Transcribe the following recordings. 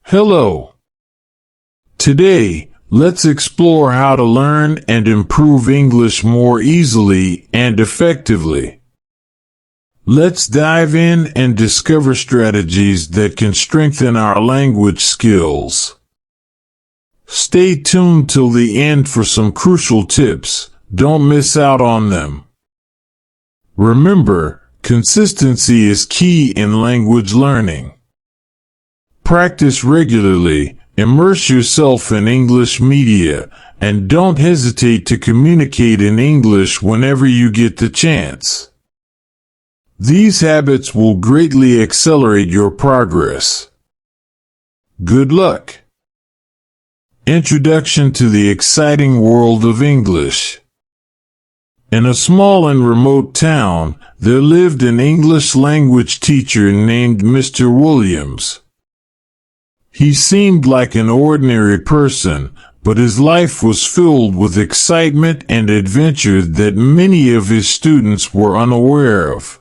Hello. Today, let's explore how to learn and improve English more easily and effectively. Let's dive in and discover strategies that can strengthen our language skills. Stay tuned till the end for some crucial tips. Don't miss out on them. Remember, consistency is key in language learning. Practice regularly, immerse yourself in English media, and don't hesitate to communicate in English whenever you get the chance. These habits will greatly accelerate your progress. Good luck! Introduction to the exciting world of English. In a small and remote town, there lived an English language teacher named Mr. Williams. He seemed like an ordinary person, but his life was filled with excitement and adventure that many of his students were unaware of.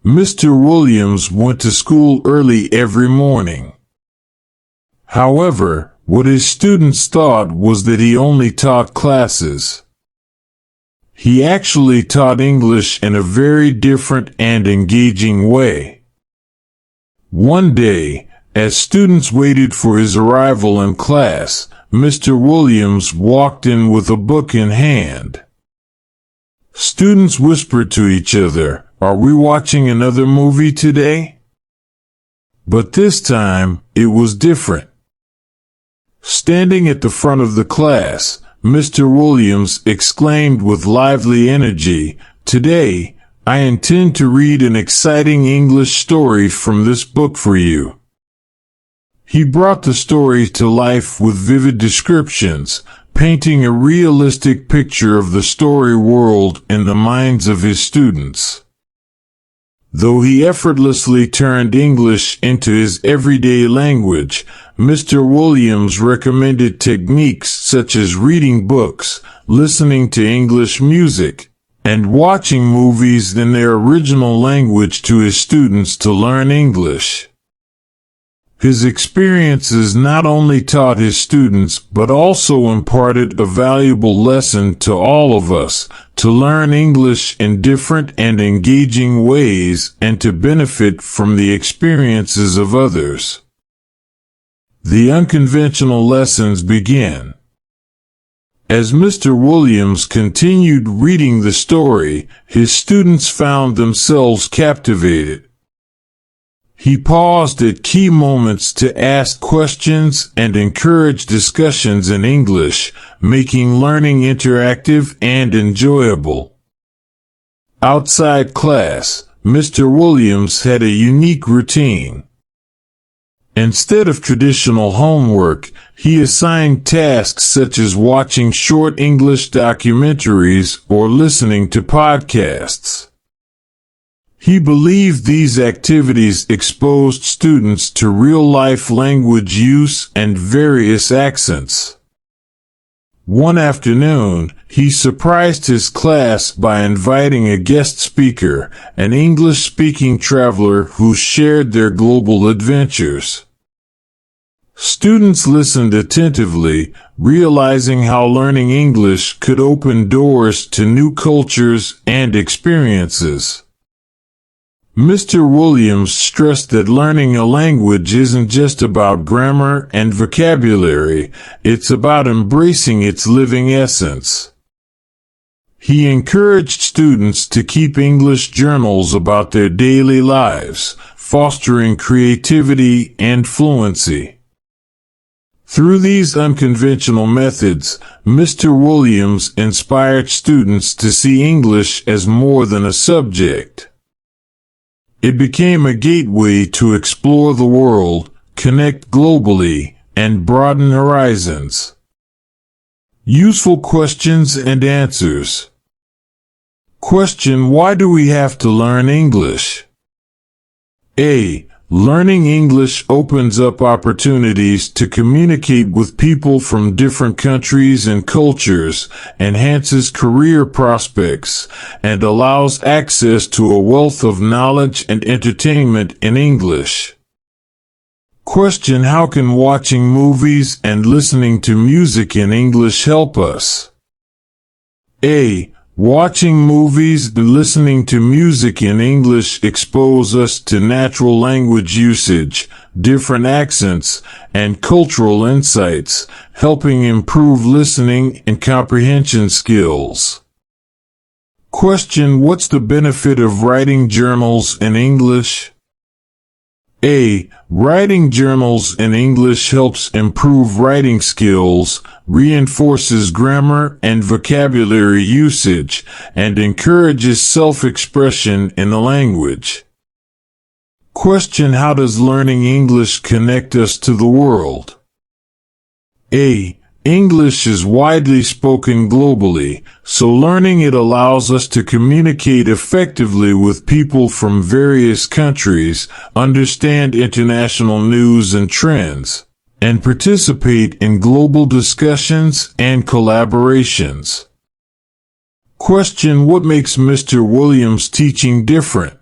Mr. Williams went to school early every morning. However, what his students thought was that he only taught classes. He actually taught English in a very different and engaging way. One day, as students waited for his arrival in class, Mr. Williams walked in with a book in hand. Students whispered to each other, "Are we watching another movie today?" But this time, it was different. Standing at the front of the class, Mr. Williams exclaimed with lively energy, "Today, I intend to read an exciting English story from this book for you." He brought the story to life with vivid descriptions, painting a realistic picture of the story world in the minds of his students. Though he effortlessly turned English into his everyday language, Mr. Williams recommended techniques such as reading books, listening to English music, and watching movies in their original language to his students to learn English. His experiences not only taught his students but also imparted a valuable lesson to all of us, to learn English in different and engaging ways and to benefit from the experiences of others. The unconventional lessons begin. As Mr. Williams continued reading the story, his students found themselves captivated. He paused at key moments to ask questions and encourage discussions in English, making learning interactive and enjoyable. Outside class, Mr. Williams had a unique routine. Instead of traditional homework, he assigned tasks such as watching short English documentaries or listening to podcasts. He believed these activities exposed students to real-life language use and various accents. One afternoon, he surprised his class by inviting a guest speaker, an English-speaking traveler who shared their global adventures. Students listened attentively, realizing how learning English could open doors to new cultures and experiences. Mr. Williams stressed that learning a language isn't just about grammar and vocabulary, it's about embracing its living essence. He encouraged students to keep English journals about their daily lives, fostering creativity and fluency. Through these unconventional methods, Mr. Williams inspired students to see English as more than a subject. It became a gateway to explore the world, connect globally, and broaden horizons. Useful questions and answers. Question: why do we have to learn English? A. Learning English opens up opportunities to communicate with people from different countries and cultures, enhances career prospects, and allows access to a wealth of knowledge and entertainment in English. Question: how can watching movies and listening to music in English help us? A. Watching movies and listening to music in English expose us to natural language usage, different accents, and cultural insights, helping improve listening and comprehension skills. Question: what's the benefit of writing journals in English? A. Writing journals in English helps improve writing skills, reinforces grammar and vocabulary usage, and encourages self-expression in the language. Question: how does learning English connect us to the world? A. English is widely spoken globally, so learning it allows us to communicate effectively with people from various countries, understand international news and trends, and participate in global discussions and collaborations. Question: what makes Mr. Williams' teaching different?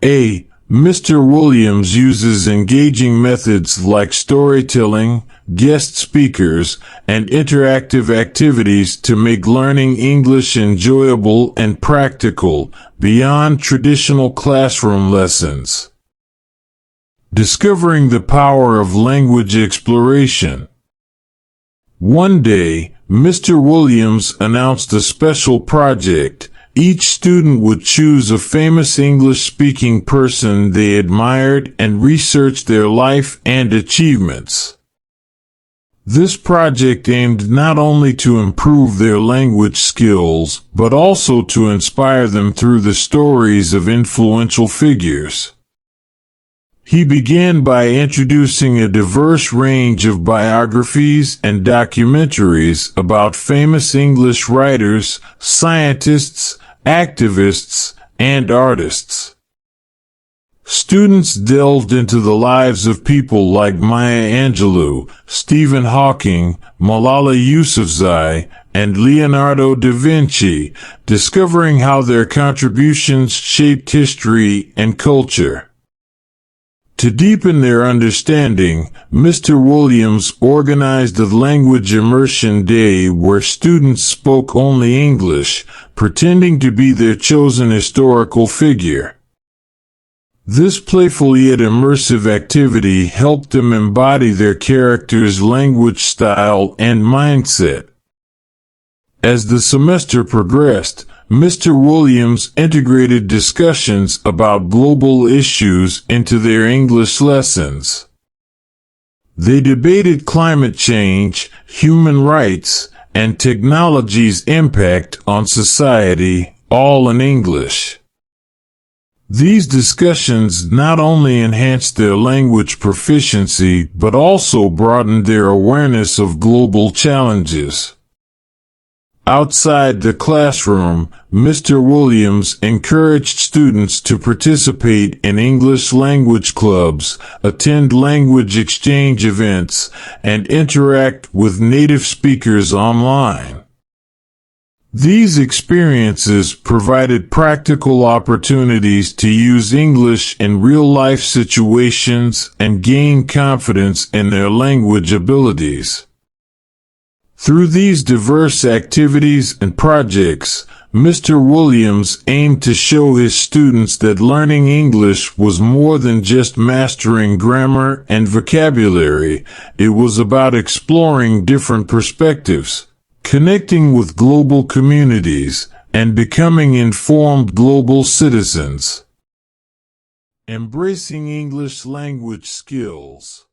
A. Mr. Williams uses engaging methods like storytelling, guest speakers, and interactive activities to make learning English enjoyable and practical, beyond traditional classroom lessons. Discovering the power of language exploration. One day, Mr. Williams announced a special project. Each student would choose a famous English-speaking person they admired and research their life and achievements. This project aimed not only to improve their language skills, but also to inspire them through the stories of influential figures. He began by introducing a diverse range of biographies and documentaries about famous English writers, scientists, activists, and artists. Students delved into the lives of people like Maya Angelou, Stephen Hawking, Malala Yousafzai, and Leonardo da Vinci, discovering how their contributions shaped history and culture. To deepen their understanding, Mr. Williams organized a language immersion day where students spoke only English, pretending to be their chosen historical figure. This playful yet immersive activity helped them embody their character's language style and mindset. As the semester progressed, Mr. Williams integrated discussions about global issues into their English lessons. They debated climate change, human rights, and technology's impact on society, all in English. These discussions not only enhanced their language proficiency but also broadened their awareness of global challenges. Outside the classroom, Mr. Williams encouraged students to participate in English language clubs, attend language exchange events, and interact with native speakers online. These experiences provided practical opportunities to use English in real-life situations and gain confidence in their language abilities. Through these diverse activities and projects, Mr. Williams aimed to show his students that learning English was more than just mastering grammar and vocabulary. It was about exploring different perspectives, connecting with global communities, and becoming informed global citizens. Embracing English language skills.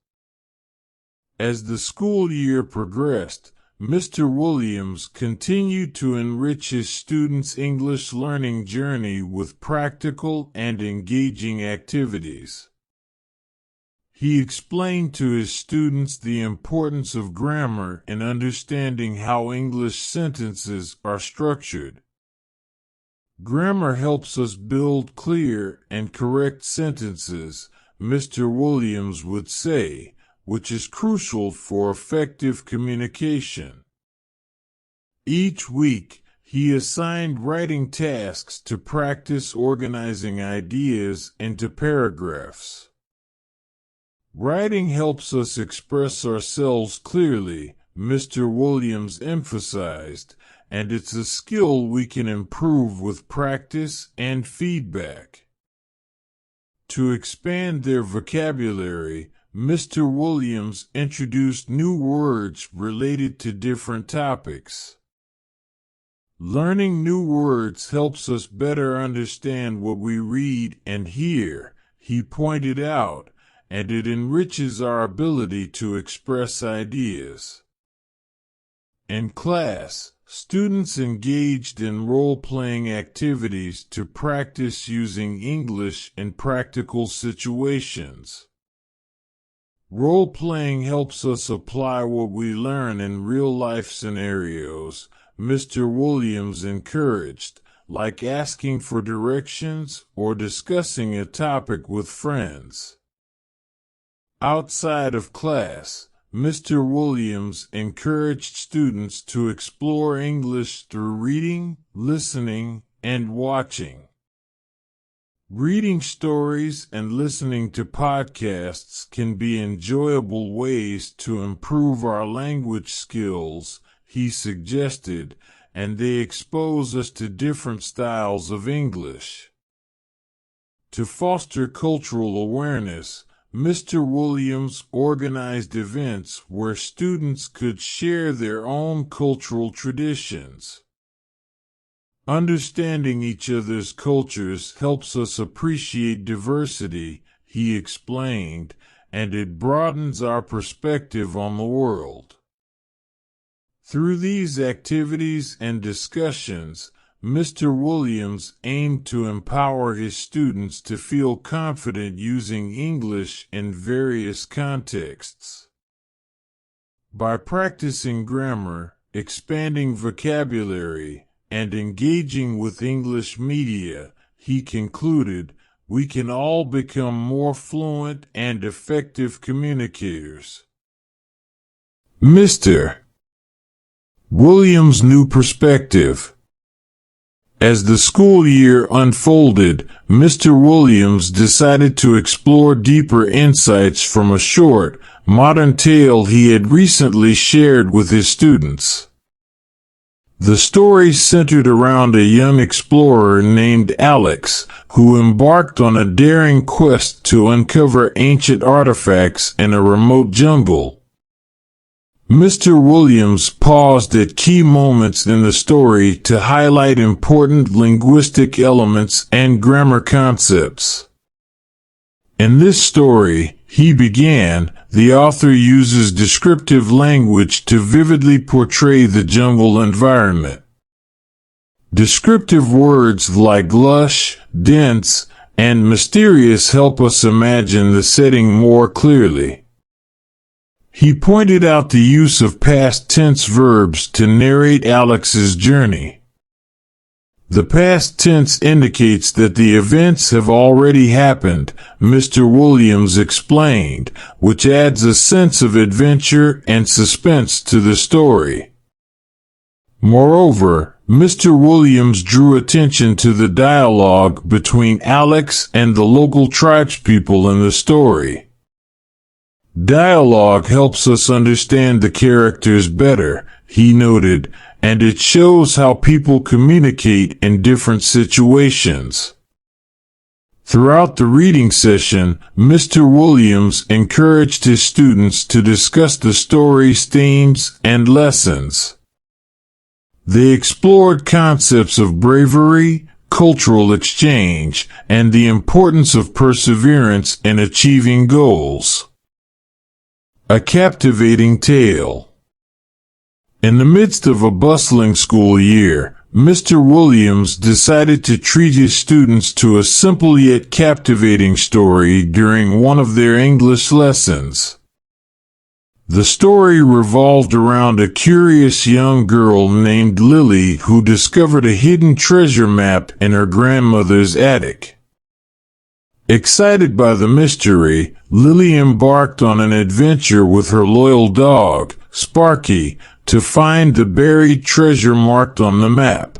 As the school year progressed, Mr. Williams continued to enrich his students' English learning journey with practical and engaging activities. He explained to his students the importance of grammar in understanding how English sentences are structured. Grammar helps us build clear and correct sentences, Mr. Williams would say, which is crucial for effective communication. Each week, he assigned writing tasks to practice organizing ideas into paragraphs. Writing helps us express ourselves clearly, Mr. Williams emphasized, and it's a skill we can improve with practice and feedback. To expand their vocabulary, Mr. Williams introduced new words related to different topics. Learning new words helps us better understand what we read and hear, he pointed out, and it enriches our ability to express ideas. In class, students engaged in role-playing activities to practice using English in practical situations. Role-playing helps us apply what we learn in real-life scenarios, Mr. Williams encouraged, like asking for directions or discussing a topic with friends. Outside of class, Mr. Williams encouraged students to explore English through reading, listening, and watching. Reading stories and listening to podcasts can be enjoyable ways to improve our language skills, he suggested, and they expose us to different styles of English. To foster cultural awareness, Mr. Williams organized events where students could share their own cultural traditions. Understanding each other's cultures helps us appreciate diversity, he explained, and it broadens our perspective on the world. Through these activities and discussions, Mr. Williams aimed to empower his students to feel confident using English in various contexts. By practicing grammar, expanding vocabulary, and engaging with English media, he concluded, we can all become more fluent and effective communicators. Mr. Williams' new perspective. As the school year unfolded, Mr. Williams decided to explore deeper insights from a short, modern tale he had recently shared with his students. The story centered around a young explorer named Alex, who embarked on a daring quest to uncover ancient artifacts in a remote jungle. Mr. Williams paused at key moments in the story to highlight important linguistic elements and grammar concepts. In this story, he began, the author uses descriptive language to vividly portray the jungle environment. Descriptive words like lush, dense, and mysterious help us imagine the setting more clearly. He pointed out the use of past tense verbs to narrate Alex's journey. The past tense indicates that the events have already happened, Mr. Williams explained, which adds a sense of adventure and suspense to the story. Moreover, Mr. Williams drew attention to the dialogue between Alex and the local tribespeople in the story. Dialogue helps us understand the characters better, he noted, and it shows how people communicate in different situations. Throughout the reading session, Mr. Williams encouraged his students to discuss the story's themes and lessons. They explored concepts of bravery, cultural exchange, and the importance of perseverance in achieving goals. A captivating tale. In the midst of a bustling school year, Mr. Williams decided to treat his students to a simple yet captivating story during one of their English lessons. The story revolved around a curious young girl named Lily who discovered a hidden treasure map in her grandmother's attic. Excited by the mystery, Lily embarked on an adventure with her loyal dog, Sparky, to find the buried treasure marked on the map.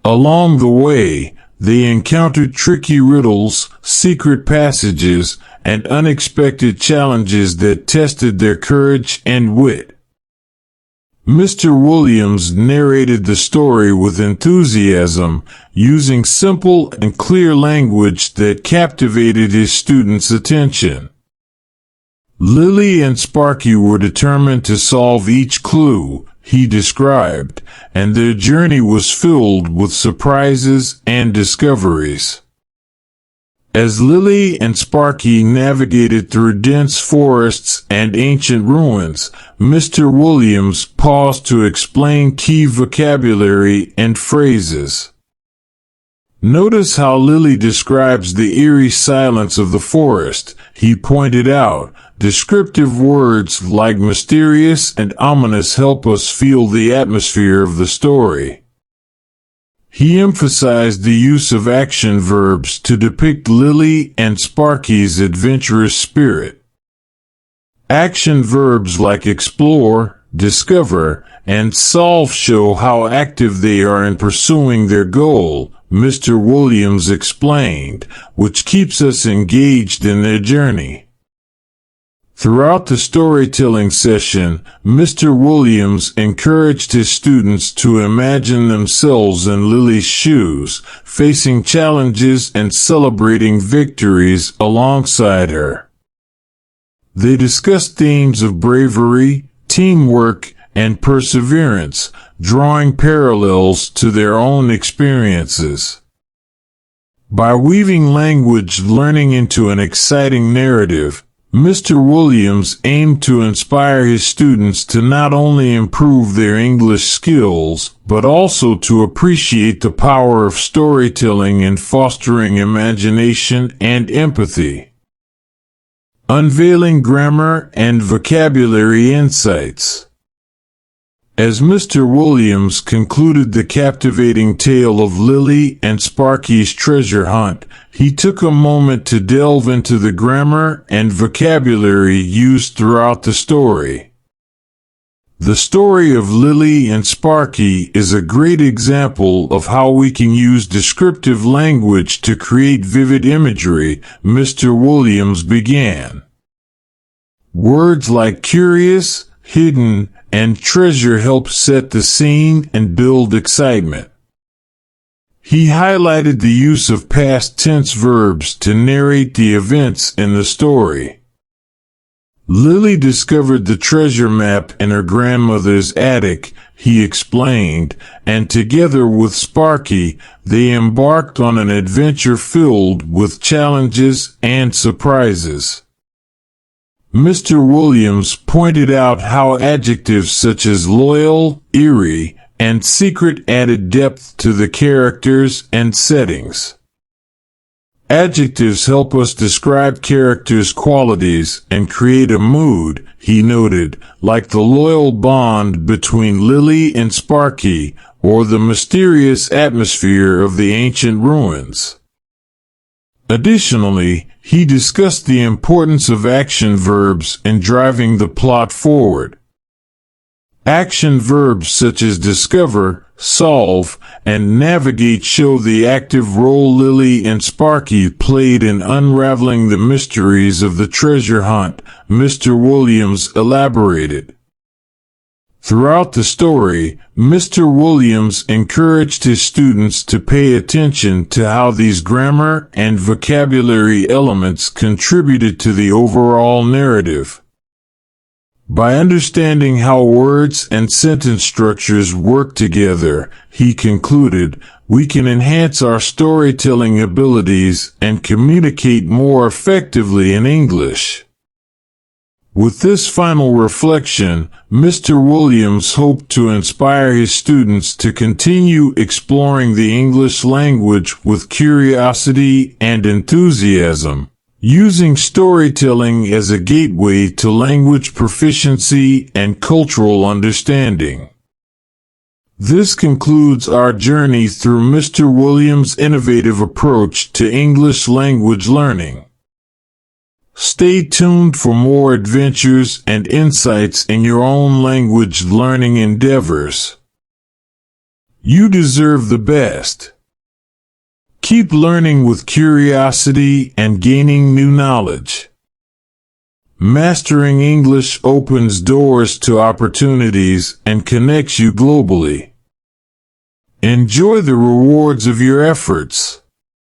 Along the way, They encountered tricky riddles, secret passages, and unexpected challenges that tested their courage and wit. Mr. Williams narrated the story with enthusiasm, using simple and clear language that captivated his students' attention. Lily and Sparky were determined to solve each clue, he described, and their journey was filled with surprises and discoveries. As Lily and Sparky navigated through dense forests and ancient ruins, Mr. Williams paused to explain key vocabulary and phrases. Notice how Lily describes the eerie silence of the forest, he pointed out. Descriptive words like mysterious and ominous help us feel the atmosphere of the story. He emphasized the use of action verbs to depict Lily and Sparky's adventurous spirit. Action verbs like explore, discover, and solve show how active they are in pursuing their goal, Mr. Williams explained, which keeps us engaged in their journey. Throughout the storytelling session, Mr. Williams encouraged his students to imagine themselves in Lily's shoes, facing challenges and celebrating victories alongside her. They discussed themes of bravery, teamwork, and perseverance, drawing parallels to their own experiences. By weaving language learning into an exciting narrative, Mr. Williams aimed to inspire his students to not only improve their English skills, but also to appreciate the power of storytelling in fostering imagination and empathy. Unveiling grammar and vocabulary insights. As Mr. Williams concluded the captivating tale of Lily and Sparky's treasure hunt, he took a moment to delve into the grammar and vocabulary used throughout the story. The story of Lily and Sparky is a great example of how we can use descriptive language to create vivid imagery, Mr. Williams began. Words like curious, hidden, and treasure help set the scene and build excitement. He highlighted the use of past tense verbs to narrate the events in the story. Lily discovered the treasure map in her grandmother's attic, he explained, and together with Sparky, they embarked on an adventure filled with challenges and surprises. Mr. Williams pointed out how adjectives such as loyal, eerie, and secret added depth to the characters and settings. Adjectives help us describe characters' qualities and create a mood, he noted, like the loyal bond between Lily and Sparky, or the mysterious atmosphere of the ancient ruins. Additionally, he discussed the importance of action verbs in driving the plot forward. Action verbs such as discover, solve, and navigate show the active role Lily and Sparky played in unraveling the mysteries of the treasure hunt, Mr. Williams elaborated. Throughout the story, Mr. Williams encouraged his students to pay attention to how these grammar and vocabulary elements contributed to the overall narrative. By understanding how words and sentence structures work together, he concluded, we can enhance our storytelling abilities and communicate more effectively in English. With this final reflection, Mr. Williams hoped to inspire his students to continue exploring the English language with curiosity and enthusiasm, using storytelling as a gateway to language proficiency and cultural understanding. This concludes our journey through Mr. Williams' innovative approach to English language learning. Stay tuned for more adventures and insights in your own language learning endeavors. You deserve the best. Keep learning with curiosity and gaining new knowledge. Mastering English opens doors to opportunities and connects you globally. Enjoy the rewards of your efforts.